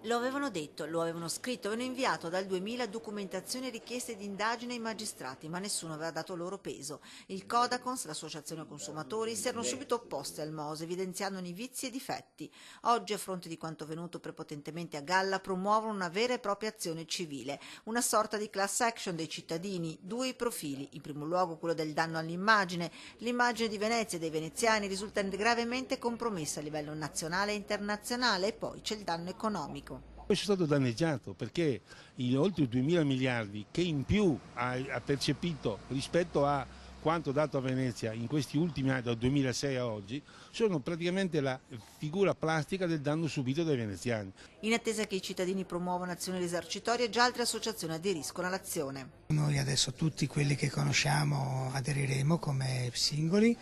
Lo avevano detto, lo avevano scritto, avevano inviato dal 2000 documentazioni e richieste di indagine ai magistrati, ma nessuno aveva dato loro peso. Il Codacons, l'associazione consumatori, si erano subito opposti al Mose, evidenziandone i vizi e i difetti. Oggi, a fronte di quanto venuto prepotentemente a galla, promuovono una vera e propria azione civile, una sorta di class action dei cittadini, due i profili, in primo luogo quello del danno all'immagine. L'immagine di Venezia e dei veneziani risulta gravemente compromessa a livello nazionale e internazionale, e poi c'è il danno economico. Poi sono stato danneggiato perché in oltre 2.000 miliardi che in più ha percepito rispetto a quanto dato a Venezia in questi ultimi anni, dal 2006 a oggi, sono praticamente la figura plastica del danno subito dai veneziani. In attesa che i cittadini promuovano azioni risarcitorie, già altre associazioni aderiscono all'azione. Noi adesso tutti quelli che conosciamo aderiremo come singoli,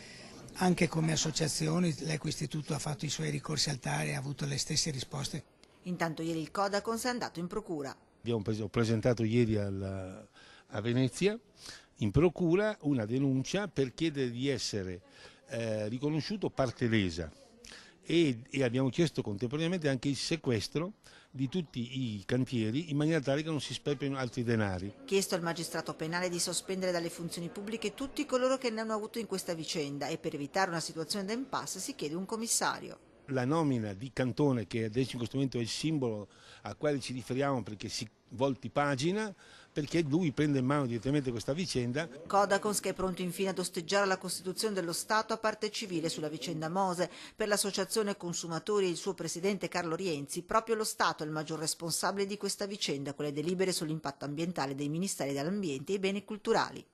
anche come associazioni. L'Equo Istituto ha fatto i suoi ricorsi al TAR e ha avuto le stesse risposte. Intanto ieri il Codacons è andato in procura. Ho presentato ieri a Venezia in procura una denuncia per chiedere di essere riconosciuto parte lesa e abbiamo chiesto contemporaneamente anche il sequestro di tutti i cantieri in maniera tale che non si sprecino altri denari. Chiesto al magistrato penale di sospendere dalle funzioni pubbliche tutti coloro che ne hanno avuto in questa vicenda e per evitare una situazione d'impasse si chiede un commissario. La nomina di Cantone, che adesso in questo momento è il simbolo a quale ci riferiamo perché si volti pagina, perché lui prende in mano direttamente questa vicenda. Codacons che è pronto infine ad osteggiare la Costituzione dello Stato a parte civile sulla vicenda Mose. Per l'associazione consumatori e il suo presidente Carlo Rienzi, proprio lo Stato è il maggior responsabile di questa vicenda con le delibere sull'impatto ambientale dei ministeri dell'ambiente e i beni culturali.